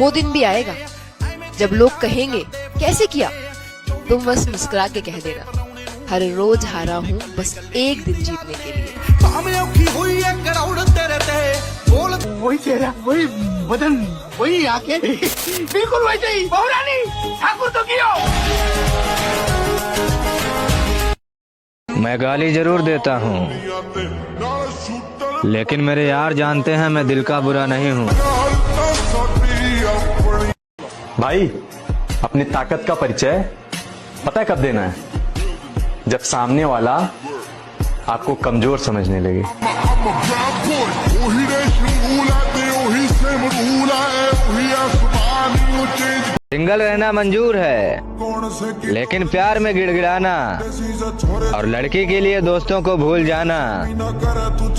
वो दिन भी आएगा जब लोग कहेंगे कैसे किया, तुम बस मुस्कुरा के कह देना हर रोज हारा हूँ बस एक दिन जीतने के लिए। वही चेहरा, वही बदन, वही आंखें, बिल्कुल वैसे ही बहुरानी ठाकुर तो कियो। मैं गाली जरूर देता हूँ, लेकिन मेरे यार जानते हैं मैं दिल का बुरा नहीं हूँ। भाई, अपनी ताकत का परिचय पता है कब देना है? जब सामने वाला आपको कमजोर समझने लगे। सिंगल रहना मंजूर है, लेकिन प्यार में गिड़गिड़ाना और लड़की के लिए दोस्तों को भूल जाना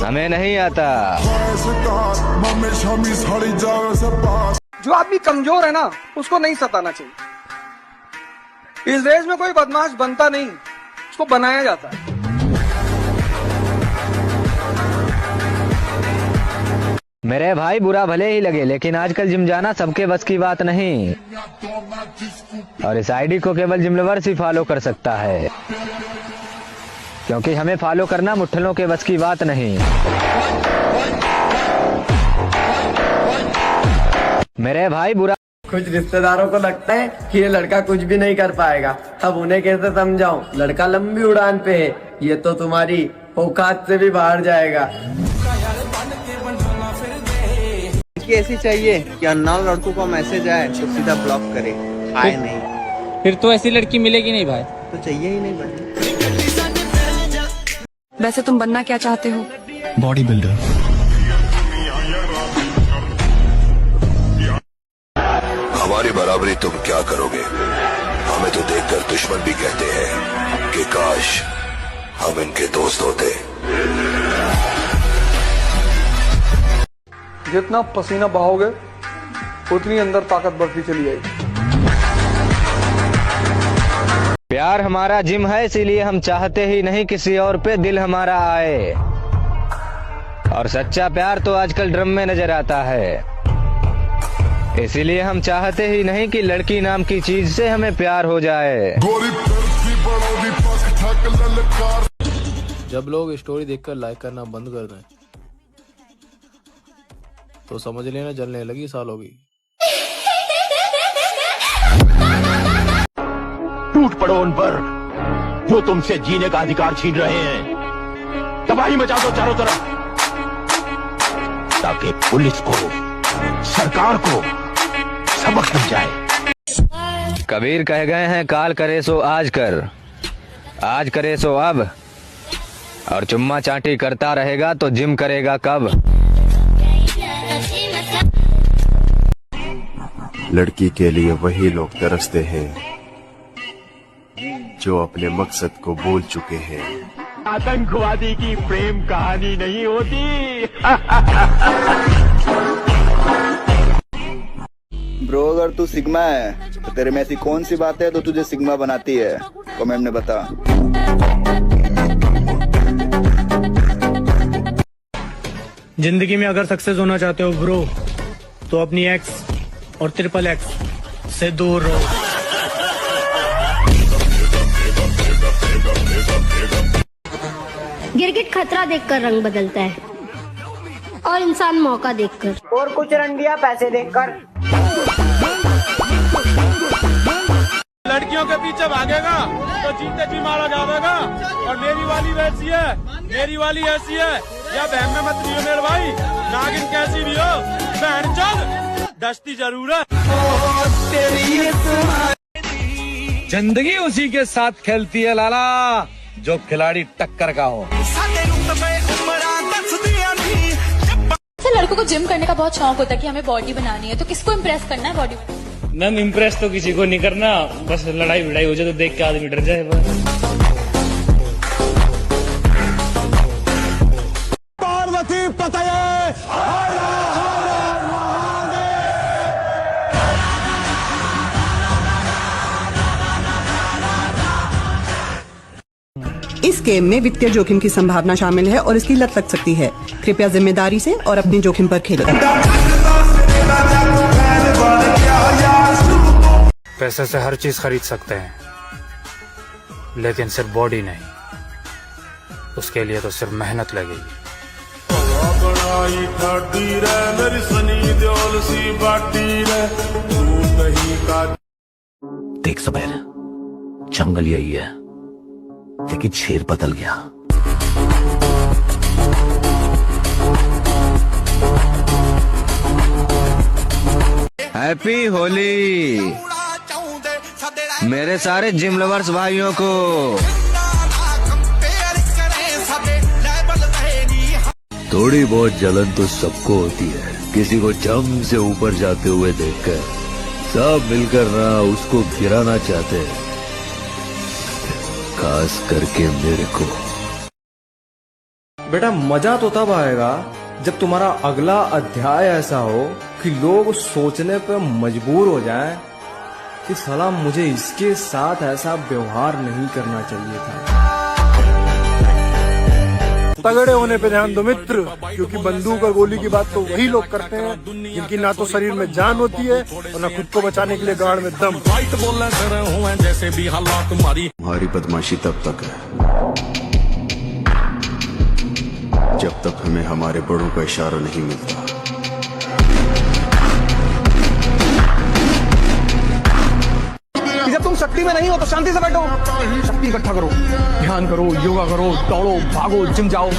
हमें नहीं आता। जो आदमी कमजोर है ना, उसको नहीं सताना चाहिए। इस देश में कोई बदमाश बनता नहीं, उसको बनाया जाता है। मेरे भाई, बुरा भले ही लगे, लेकिन आजकल जिम जाना सबके बस की बात नहीं, और इस आईडी को केवल जिम लवर्स ही फॉलो कर सकता है, क्योंकि हमें फॉलो करना मुट्ठलों के बस की बात नहीं। मेरे भाई, बुरा कुछ रिश्तेदारों को लगता है कि ये लड़का कुछ भी नहीं कर पाएगा। अब उन्हें कैसे समझाऊं? लड़का लंबी उड़ान पे है, ये तो तुम्हारी औकात से भी बाहर जाएगा। ऐसी चाहिए कि अननोन लड़कों का मैसेज आए तो सीधा ब्लॉक करे, आए नहीं। फिर तो ऐसी लड़की मिलेगी नहीं भाई। तो चाहिए ही नहीं भाई। वैसे तुम बनना क्या चाहते हो? Body builder. हमारी बराबरी तुम क्या करोगे? हमें तो देखकर दुश्मन भी कहते हैं कि काश हम इनके दोस्त होते। जितना पसीना बहाओगे उतनी अंदर ताकत बढ़ती चली जाएगी। प्यार हमारा जिम है, इसीलिए हम चाहते ही नहीं किसी और पे दिल हमारा आए, और सच्चा प्यार तो आजकल ड्रम में नजर आता है, इसीलिए हम चाहते ही नहीं कि लड़की नाम की चीज से हमें प्यार हो जाए। जब लोग स्टोरी देखकर लाइक करना बंद कर दें तो समझ लेना जलने लगी सालों की। टूट पड़ो उन पर जो तुमसे जीने का अधिकार छीन रहे हैं। तबाही मचा दो चारों तरफ, ताकि पुलिस को, सरकार को सबक मिल जाए। कबीर कह गए हैं, काल करे सो आज कर, आज करे सो अब, और चुम्मा चाटी करता रहेगा तो जिम करेगा कब। लड़की के लिए वही लोग तरसते हैं जो अपने मकसद को भूल चुके हैं। आतंकवादी की प्रेम कहानी नहीं होती। ब्रो, अगर तू सिग्मा है तो तेरे में ऐसी कौन सी बात है तो तुझे सिग्मा बनाती है? कमेंट में बता। जिंदगी में अगर सक्सेस होना चाहते हो ब्रो, तो अपनी एक्स और ट्रिपल एक्स से दूर रहो। गिरगिट खतरा देखकर रंग बदलता है और इंसान मौका देखकर, और कुछ रंडिया पैसे देखकर। लड़कियों के पीछे भागेगा तो जीते जी मारा जाएगा। और मेरी वाली वैसी है, मेरी वाली ऐसी है, या बहन में मत लियो मेरे भाई, नागिन कैसी भी हो बहन चल डस्ती जरूर है। जिंदगी उसी के साथ खेलती है लाला जो खिलाड़ी टक्कर का हो। लड़कों को जिम करने का बहुत शौक होता है कि हमें बॉडी बनानी है, तो किसको इम्प्रेस करना है बॉडी? मैम, इम्प्रेस तो किसी को नहीं करना, बस लड़ाई भिड़ाई हो जाए तो देख के आदमी डर जाए बस। पार्वती पतये इस गेम में वित्तीय जोखिम की संभावना शामिल है और इसकी लत लग सकती है। कृपया जिम्मेदारी से और अपने जोखिम पर खेलें। पैसे से हर चीज खरीद सकते हैं, लेकिन सिर्फ बॉडी नहीं। उसके लिए तो सिर्फ मेहनत लगेगी। देख सबेर, जंगल यही है, लेकिन शेर बदल गया। हैप्पी होली मेरे सारे जिम लवर्स भाइयों को। थोड़ी बहुत जलन तो सबको होती है, किसी को जम से ऊपर जाते हुए देखकर सब मिलकर ना उसको गिराना चाहते हैं, खास करके मेरे को। बेटा मजा तो तब आएगा जब तुम्हारा अगला अध्याय ऐसा हो कि लोग सोचने पर मजबूर हो जाएं कि साला मुझे इसके साथ ऐसा व्यवहार नहीं करना चाहिए था। तगड़े होने पे ध्यान दो मित्र, क्योंकि बंदूक और गोली की बात तो वही लोग करते हैं जिनकी ना तो शरीर में जान होती है और ना खुद को बचाने के लिए गाड़ में दम। हमारी बदमाशी तब तक है जब तक हमें हमारे बड़ों का इशारा नहीं मिलता। जब तुम शक्ति में नहीं हो तो शांति से बैठो, शक्ति इकट्ठा करो, ध्यान करो, योगा करो, दौड़ो, भागो, जिम जाओ।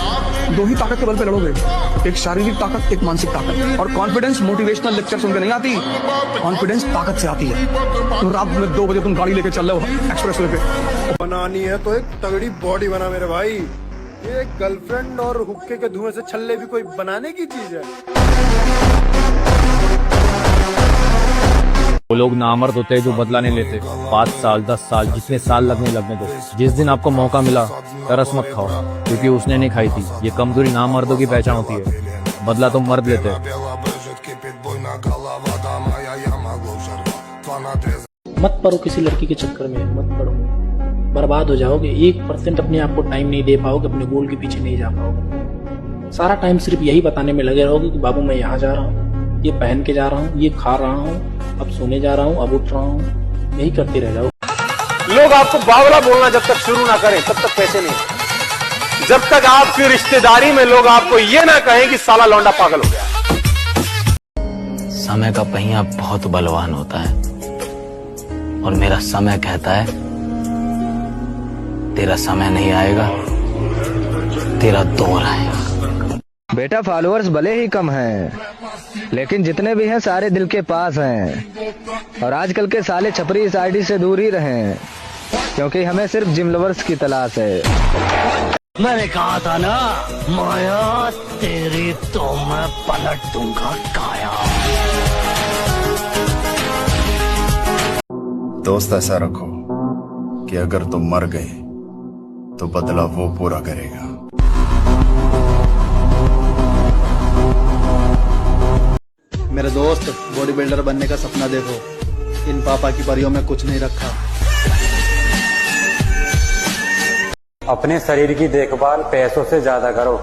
दो ही ताकत के बल पे लड़ोगे, एक शारीरिक ताकत, एक मानसिक ताकत। और कॉन्फिडेंस मोटिवेशनल लेक्चर सुन के नहीं आती, कॉन्फिडेंस ताकत से आती है। तो रात में 2 बजे तुम गाड़ी लेके चल रहे हो एक्सप्रेस वे पे। बनानी है तो एक तगड़ी बॉडी बना मेरे भाई। ये गर्लफ्रेंड और हुक्के के धुएं से छल्ले भी कोई बनाने की चीज है। वो लोग नामर्द होते हैं जो बदला नहीं लेते। 5 साल 10 साल जितने साल लगने दो। जिस दिन आपको मौका मिला तरस मत खाओ, क्योंकि उसने नहीं खाई थी। ये कमजोरी नामर्दों की पहचान होती है, बदला तो मर्द लेते हैं। मत पड़ो किसी लड़की के चक्कर में, मत पड़ो, बर्बाद हो जाओगे। 1% अपने आप को टाइम नहीं दे पाओगे, अपने गोल के पीछे नहीं जा पाओगे। सारा टाइम सिर्फ यही बताने में लगे रहोगे कि बाबू मैं यहाँ जा रहा हूँ, ये पहन के जा रहा हूँ, ये खा रहा हूँ, अब सोने जा रहा हूँ, अब उठ रहा हूँ। यही करते रह जाओ। लोग आपको बावला बोलना जब तक शुरू ना करें तब तक पैसे नहीं। जब तक आपकी रिश्तेदारी में लोग आपको ये ना कहें कि साला लौंडा पागल हो गया। समय का पहिया बहुत बलवान होता है, और मेरा समय कहता है तेरा समय नहीं आएगा, तेरा दौर आएगा। बेटा फॉलोअर्स भले ही कम हैं, लेकिन जितने भी हैं सारे दिल के पास हैं। और आजकल के साले छपरी इस आईडी से दूर ही रहें, क्योंकि हमें सिर्फ जिम लवर्स की तलाश है। मैंने कहा था ना माया तेरी तो मैं पलट दूंगा काया। दोस्त ऐसा रखो कि अगर तुम मर गए तो बदला वो पूरा करेगा। मेरे दोस्त बॉडी बिल्डर बनने का सपना देखो, इन पापा की परियों में कुछ नहीं रखा। अपने शरीर की देखभाल पैसों से ज्यादा करो,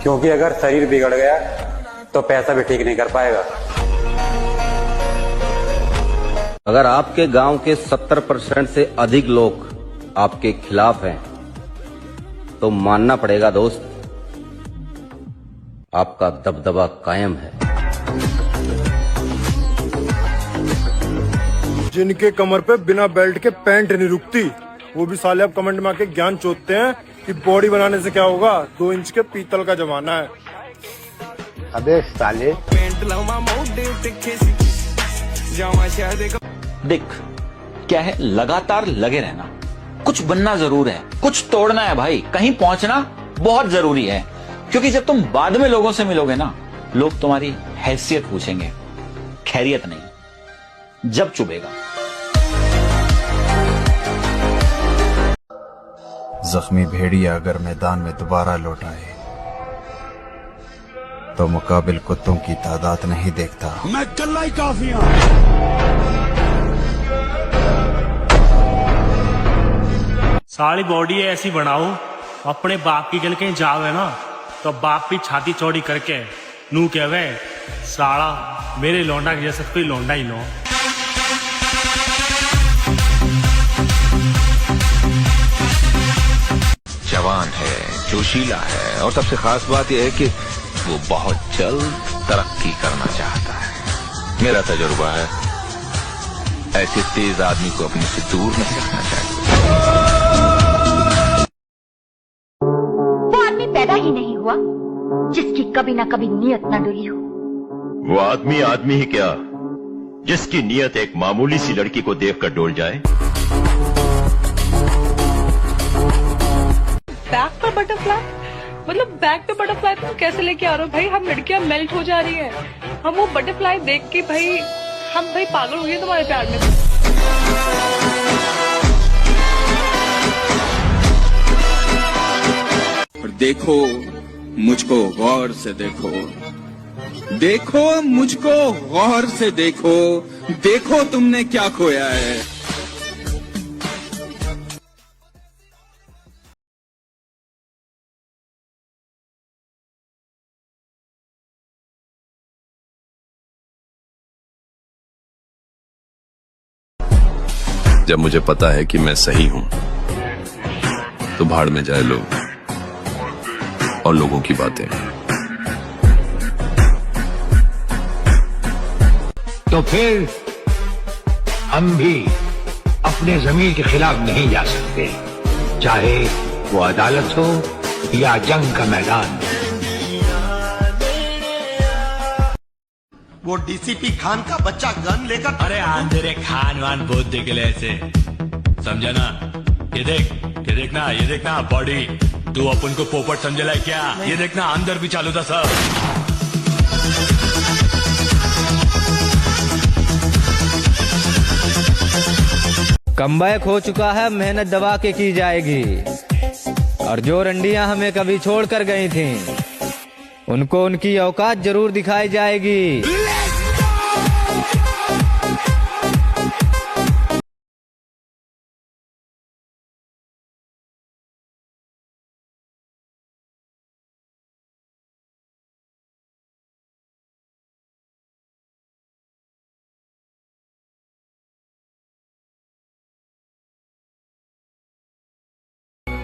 क्योंकि अगर शरीर बिगड़ गया तो पैसा भी ठीक नहीं कर पाएगा। अगर आपके गांव के 70% से अधिक लोग आपके खिलाफ हैं, तो मानना पड़ेगा दोस्त, आपका दबदबा कायम है। जिनके कमर पे बिना बेल्ट के पैंट नहीं रुकती, वो भी साले अब कमेंट में आके ज्ञान चोदते हैं कि बॉडी बनाने से क्या होगा, 2 इंच के पीतल का जमाना है। अबे साले देख क्या है, लगातार लगे रहना। कुछ बनना जरूर है, कुछ तोड़ना है भाई, कहीं पहुंचना बहुत जरूरी है। क्योंकि जब तुम बाद में लोगों से मिलोगे ना, लोग तुम्हारी हैसियत पूछेंगे, खैरियत नहीं। जब चुभेगा। जख्मी भेड़िया अगर मैदान में दोबारा लौट आए तो मुकाबिल कुत्तों की तादाद नहीं देखता। मैं कल्ला ही काफी हूं। सारी बॉडी ऐसी बनाओ, अपने बाप की गल कहीं जावे ना तो बाप की छाती चौड़ी करके नू कहवे साला मेरे लौंडा के जैसा कोई लौंडा ही लो। जवान है, जोशीला है और सबसे खास बात यह है कि वो बहुत जल्द तरक्की करना चाहता है। मेरा तजुर्बा है, ऐसे तेज आदमी को अपने से दूर नहीं रखना चाहिए। वो आदमी पैदा ही नहीं हुआ जिसकी कभी ना कभी नीयत न डुली हो। वो आदमी आदमी ही क्या, जिसकी नीयत एक मामूली सी लड़की को देखकर डोल जाए। बैक पे बटरफ्लाई, मतलब बैक पे बटरफ्लाई तुम कैसे लेके आ रहे हो भाई? हम लड़कियां मेल्ट हो जा रही हैं। हम वो बटरफ्लाई देख के भाई हम भाई पागल हो गए तुम्हारे प्यार में। और देखो मुझको गौर से देखो, देखो मुझको गौर से देखो, देखो तुमने क्या खोया है। जब मुझे पता है कि मैं सही हूं तो भाड़ में जाए लोग और लोगों की बातें। तो फिर हम भी अपने जमीर के खिलाफ नहीं जा सकते, चाहे वो अदालत हो या जंग का मैदान। वो डीसीपी खान का बच्चा गन लेकर, अरे आंधेरे खान वान बहुत देख ले ऐसे, समझा ना? ये देखना बॉडी, तू अपन को पोपट समझला है क्या? ये देखना अंदर भी चालू था सब। कमबैक हो चुका है, मेहनत दबा के की जाएगी। और जो रंडियां हमें कभी छोड़ कर गई थीं, उनको उनकी औकात जरूर दिखाई जाएगी।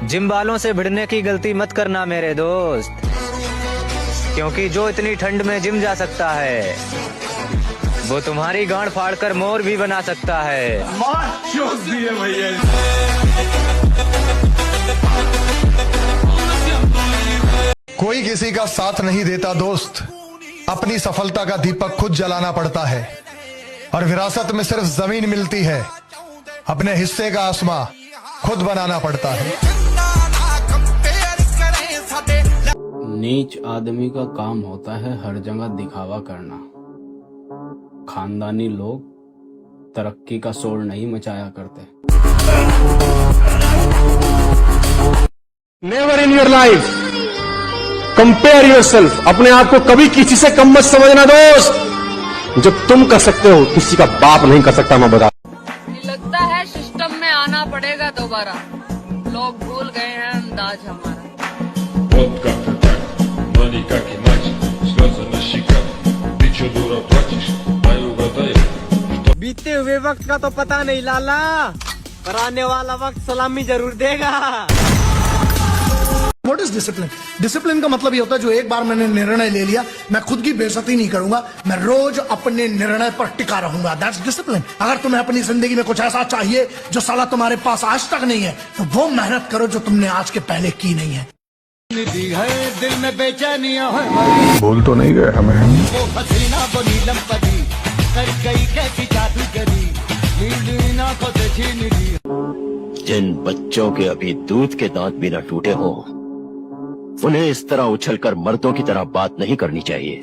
जिम वालों से भिड़ने की गलती मत करना मेरे दोस्त, क्योंकि जो इतनी ठंड में जिम जा सकता है वो तुम्हारी गांड फाड़कर मोर भी बना सकता है। कोई किसी का साथ नहीं देता दोस्त, अपनी सफलता का दीपक खुद जलाना पड़ता है। और विरासत में सिर्फ जमीन मिलती है, अपने हिस्से का आसमां खुद बनाना पड़ता है। नीच आदमी का काम होता है हर जगह दिखावा करना। खानदानी लोग तरक्की का शोर नहीं मचाया करते। Never in your life compare yourself. अपने आप को कभी किसी से कम मत समझना दोस्त। जो तुम कर सकते हो किसी का बाप नहीं कर सकता। मैं बता, लगता है सिस्टम में आना पड़ेगा दोबारा। लोग भूल गए हैं अंदाज हमारा। बीते हुए वक्त का तो पता नहीं लाला, पर आने वाला वक्त सलामी जरूर देगा। What is discipline? डिसिप्लिन का मतलब ये होता है जो एक बार मैंने निर्णय ले लिया, मैं खुद की बेइज्जती नहीं करूंगा, मैं रोज अपने निर्णय पर टिका रहूंगा। That's discipline. अगर तुम्हें अपनी जिंदगी में कुछ ऐसा चाहिए जो साला तुम्हारे पास आज तक नहीं है, तो वो मेहनत करो जो तुमने आज के पहले की नहीं है। दिल में बेचैनियां है, भूल तो नहीं गए हमें। वो हसीना बनी लंपटी, कर गई कैसी जादूगरी, नींद ना को छीन ली। जिन बच्चों के अभी दूध के दांत भी न टूटे हो, उन्हें इस तरह उछलकर मर्दों की तरह बात नहीं करनी चाहिए।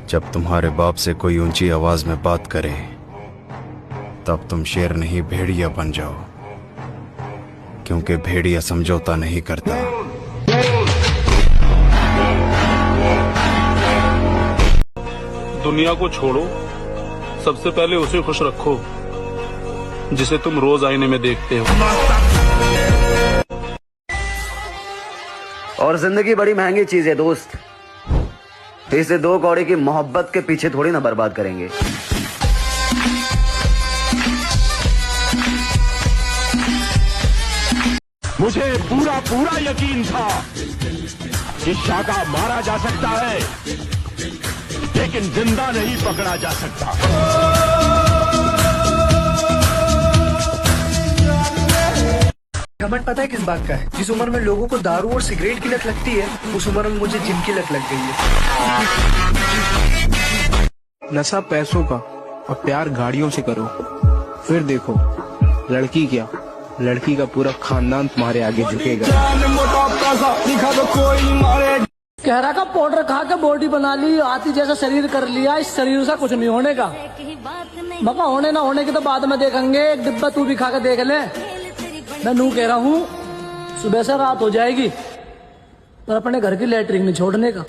जब तुम्हारे बाप से कोई ऊंची आवाज में बात करे, तब तुम शेर नहीं भेड़िया बन जाओ, क्योंकि भेड़िया समझौता नहीं करता। दुनिया को छोड़ो, सबसे पहले उसे खुश रखो जिसे तुम रोज आईने में देखते हो। और जिंदगी बड़ी महंगी चीज है दोस्त, इसे दो कौड़े की मोहब्बत के पीछे थोड़ी ना बर्बाद करेंगे। मुझे पूरा पूरा यकीन था कि शाका मारा जा सकता है, लेकिन जिंदा नहीं पकड़ा जा सकता। घमंड पता है किस बात का है? जिस उम्र में लोगों को दारू और सिगरेट की लत लगती है, उस उम्र में मुझे जिम की लत लग गई है। नशा पैसों का और प्यार गाड़ियों से करो, फिर देखो लड़की क्या, लड़की का पूरा खानदान तुम्हारे आगे झुकेगा। कहरा का पाउडर खा के बॉडी बना ली, हाथी जैसा शरीर कर लिया, इस शरीर से कुछ नहीं होने का। बाबा होने ना होने की तो बाद में देखेंगे, एक डिब्बा तू भी खा के देख ले। मैं नू कह रहा हूँ सुबह से रात हो जाएगी पर अपने घर की लैट्रिन नहीं छोड़ने का।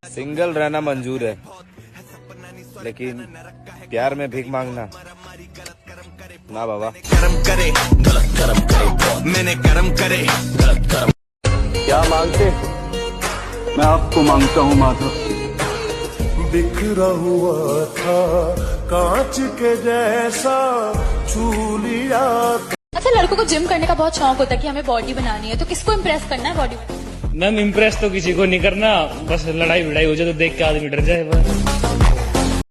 सिंगल रहना मंजूर है, लेकिन प्यार में भीख मांगना ना बाबा। करम करे गलत करम करे, मैंने करम करे गलत करम। क्या मांगते? मैं आपको मांगता हूँ माधव। बिखरा हुआ था कांच के जैसा छू लिया। अच्छा, लड़कों को जिम करने का बहुत शौक होता है कि हमें बॉडी बनानी है, तो किसको इम्प्रेस करना है बॉडी बनाने? मैम इम्प्रेस तो किसी को नहीं करना, बस लड़ाई भिड़ाई हो जाए तो देख के आदमी डर जाए। बस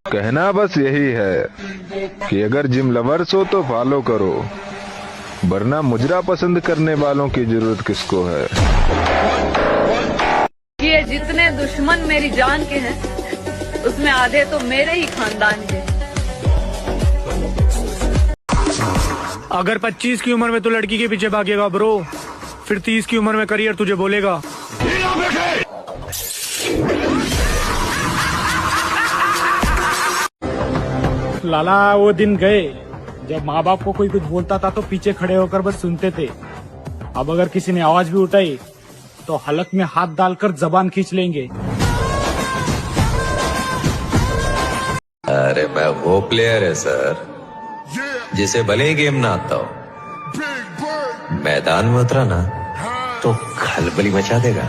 कहना बस यही है कि अगर जिम लवर्स हो तो फॉलो करो, वरना मुजरा पसंद करने वालों की जरूरत किसको है। ये जितने दुश्मन मेरी जान के हैं उसमें आधे तो मेरे ही खानदान के। अगर 25 की उम्र में तो लड़की के पीछे भागेगा ब्रो, फिर 30 की उम्र में करियर तुझे बोलेगा। लाला वो दिन गए जब माँ बाप को कोई कुछ बोलता था तो पीछे खड़े होकर बस सुनते थे। अब अगर किसी ने आवाज भी उठाई तो हलक में हाथ डालकर जबान खींच लेंगे। अरे मैं वो प्लेयर है सर जिसे भले ही गेम ना आता हो, मैदान में उतरा ना तो खलबली मचा देगा।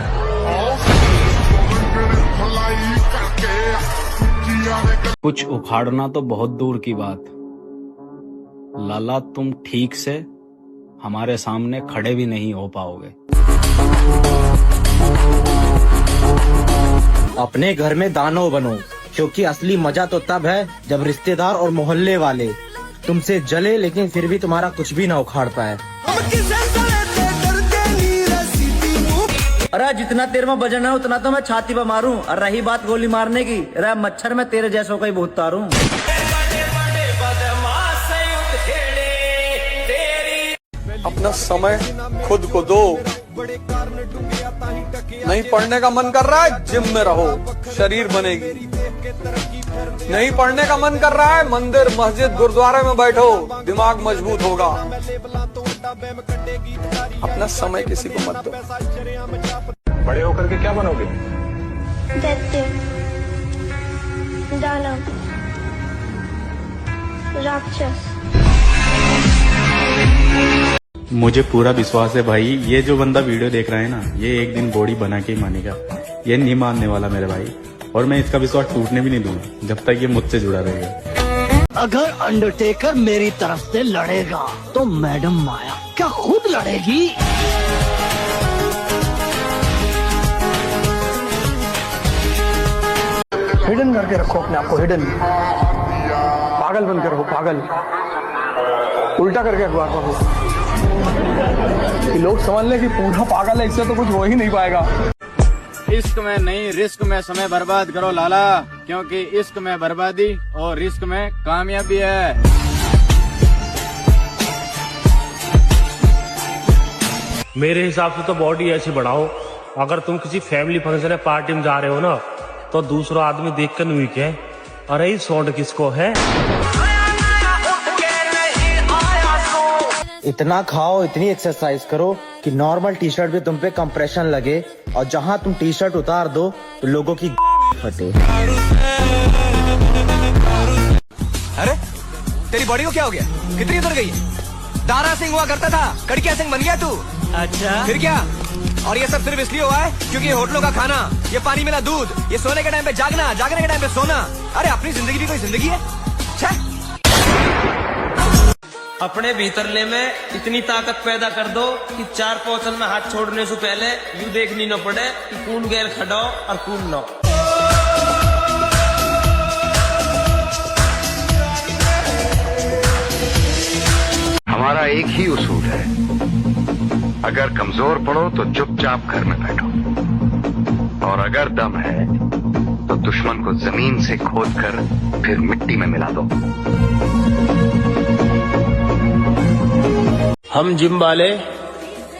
कुछ उखाड़ना तो बहुत दूर की बात, लाला तुम ठीक से हमारे सामने खड़े भी नहीं हो पाओगे। अपने घर में दानव बनो, क्योंकि असली मजा तो तब है जब रिश्तेदार और मोहल्ले वाले तुमसे जले लेकिन फिर भी तुम्हारा कुछ भी ना उखाड़ पाए। अरे जितना तेरे में वजन है उतना तो मैं छाती पे मारूं, और रही बात गोली मारने की, अरे मच्छर में तेरे जैसों का ही बहुत तारूं। अपना समय खुद को दो। नहीं पढ़ने का मन कर रहा है जिम में रहो, शरीर बनेगी। नहीं पढ़ने का मन कर रहा है मंदिर मस्जिद गुरुद्वारे में बैठो, दिमाग मजबूत होगा। अपना समय किसी को मत दो। बड़े होकर के क्या बनोगे? दैत्य, दानव, राक्षस। मुझे पूरा विश्वास है भाई, ये जो बंदा वीडियो देख रहा है ना, ये एक दिन बॉडी बना के ही मानेगा। ये नहीं मानने वाला मेरे भाई, और मैं इसका विश्वास टूटने भी नहीं दूंगा जब तक ये मुझसे जुड़ा रहेगा। अगर अंडरटेकर मेरी तरफ से लड़ेगा तो मैडम माया क्या खुद लड़ेगी? हिडन करके रखो अपने आप को, हिडन। पागल बन के रहो, पागल। उल्टा करके अखबार पढ़ो, लोग समझ लें कि पूरा पागल है, इससे तो कुछ हो ही नहीं पाएगा। इश्क में नहीं रिस्क में समय बर्बाद करो लाला, क्योंकि इश्क में बर्बादी और रिस्क में कामयाबी है। मेरे हिसाब से तो बॉडी ऐसी बढ़ाओ, अगर तुम किसी फैमिली फंक्शन या पार्टी में जा रहे हो ना, तो दूसरा आदमी देख कर नहीं कहे अरे ये शॉर्ट किसको है। इतना खाओ, इतनी एक्सरसाइज करो कि नॉर्मल टी शर्ट भी तुम पे कंप्रेशन लगे, और जहां तुम टी शर्ट उतार दो तो लोगों की फटे। अरे तेरी बॉडी को क्या हो गया? कितनी उतर गई? दारा सिंह हुआ करता था, कड़किया सिंह बन गया तू। अच्छा फिर क्या? और ये सब सिर्फ इसलिए हुआ है क्योंकि ये होटलों का खाना, ये पानी मिला दूध, ये सोने के टाइम पे जागना, जागने के टाइम पे सोना। अरे अपनी जिंदगी भी कोई जिंदगी है? अपने भीतरले में इतनी ताकत पैदा कर दो कि 4 पौचल में हाथ छोड़ने से पहले यूं देखनी न पड़े कि कौन गैर खड़ो और कौन न। हमारा एक ही उसूल है, अगर कमजोर पड़ो तो चुपचाप घर में बैठो, और अगर दम है तो दुश्मन को जमीन से खोदकर फिर मिट्टी में मिला दो। हम जिम वाले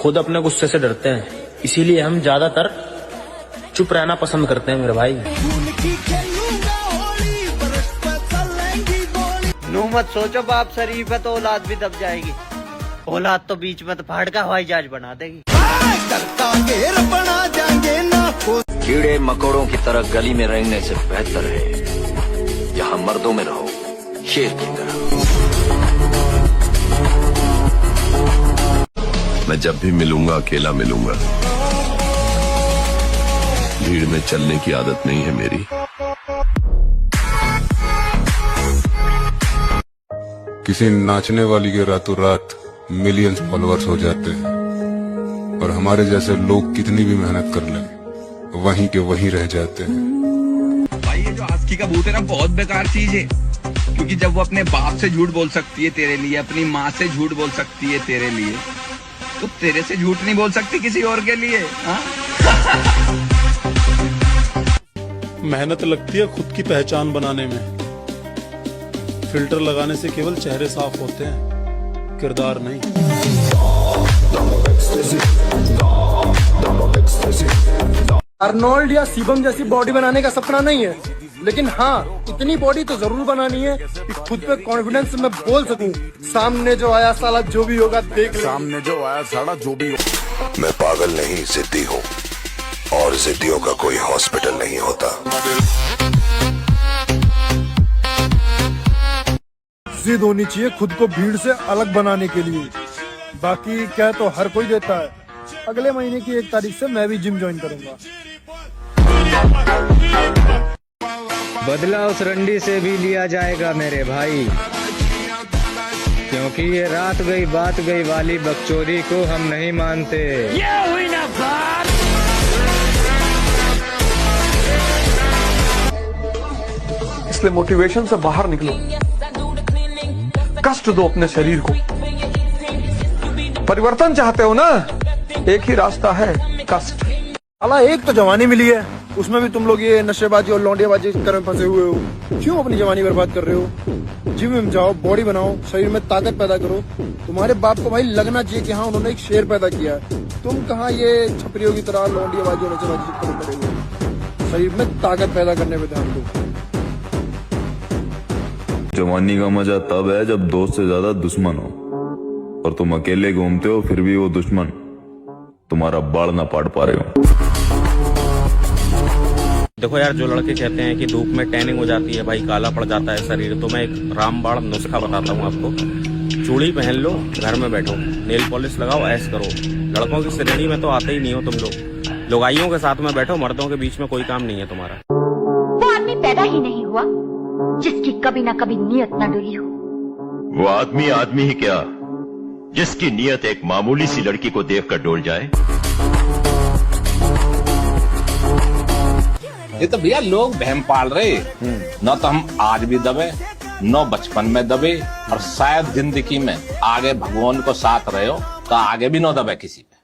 खुद अपने गुस्से से डरते हैं, इसीलिए हम ज्यादातर चुप रहना पसंद करते हैं मेरे भाई। नू मत सोचो बाप शरीफ है तो औलाद भी दब जाएगी, औलाद तो बीच में तो फाड़ का हवाई जहाज बना देगी। कीड़े मकोड़ों की तरह गली में रहने से बेहतर है यहाँ मर्दों में रहो, शेर की तरह। मैं जब भी मिलूंगा अकेला मिलूंगा, भीड़ में चलने की आदत नहीं है मेरी। किसी नाचने वाली के रातों रात मिलियंस फॉलोअर्स हो जाते हैं, और हमारे जैसे लोग कितनी भी मेहनत कर लें वहीं के वहीं रह जाते हैं। भाई ये जो आस्की का भूत है ना, बहुत बेकार चीज है, क्योंकि जब वो अपने बाप से झूठ बोल सकती है तेरे लिए, अपनी माँ से झूठ बोल सकती है तेरे लिए, तो तेरे से झूठ नहीं बोल सकती किसी और के लिए। मेहनत लगती है खुद की पहचान बनाने में। फिल्टर लगाने से केवल चेहरे साफ होते हैं, किरदार नहीं। अर्नोल्ड या शिवम जैसी बॉडी बनाने का सपना नहीं है, लेकिन हाँ इतनी बॉडी तो जरूर बनानी है कि खुद पे कॉन्फिडेंस में बोल सकूं, सामने जो आया साला जो भी होगा देख ले। सामने जो आया साला जो भी हो। मैं पागल नहीं, जिद्दी हूँ, और जिद्दियों का कोई हॉस्पिटल नहीं होता। जिद होनी चाहिए खुद को भीड़ से अलग बनाने के लिए, बाकी क्या तो हर कोई देता है। अगले महीने की 1 तारीख से मैं भी जिम ज्वाइन करूंगा। बदला उस रंडी से भी लिया जाएगा मेरे भाई, क्योंकि ये रात गई बात गई वाली बकचोदी को हम नहीं मानते। ये हुई ना बात। इसलिए मोटिवेशन से बाहर निकलो, कष्ट दो अपने शरीर को। परिवर्तन चाहते हो ना, एक ही रास्ता है, कष्ट। अला एक तो जवानी मिली है, उसमें भी तुम लोग ये नशेबाजी और लौंडियाबाजी के चक्कर में फंसे हुए हो। क्यों अपनी जवानी बर्बाद कर रहे हो? जिम में जाओ, बॉडी बनाओ, शरीर में ताकत पैदा करो। तुम्हारे बाप को भाई लगना चाहिए कि हाँ उन्होंने एक शेर पैदा किया है। तुम कहाँ ये छपरियों की तरह लौंडियाबाजी और नशेबाजी के चक्कर में पड़े हुए। शरीर में ताकत पैदा करने में ध्यान दो। जवानी का मजा तब है जब दोस्त से ज्यादा दुश्मन हो, और तुम अकेले घूमते हो फिर भी वो दुश्मन तुम्हारा बाड़ ना पाड़ पा रहे हो। देखो यार, जो लड़के कहते हैं कि धूप में टैनिंग हो जाती है भाई, काला पड़ जाता है शरीर, तो मैं एक रामबाण नुस्खा बताता हूँ आपको। चूड़ी पहन लो, घर में बैठो, नेल पॉलिश लगाओ, ऐश करो। लड़कों की श्रेणी में तो आते ही नहीं हो तुम लोग। लुगाइयों के साथ में बैठो, मर्दों के बीच में कोई काम नहीं है तुम्हारा। वो आदमी पैदा ही नहीं हुआ जिसकी कभी ना कभी नीयत न डुली हो। वो आदमी आदमी ही क्या, जिसकी नीयत एक मामूली सी लड़की को देखकर डोल जाए। ये तो भैया लोग बहम पाल रहे, न तो हम आज भी दबे, न बचपन में दबे, और शायद जिंदगी में आगे भगवान को साथ रहे हो तो आगे भी न दबे किसी पे।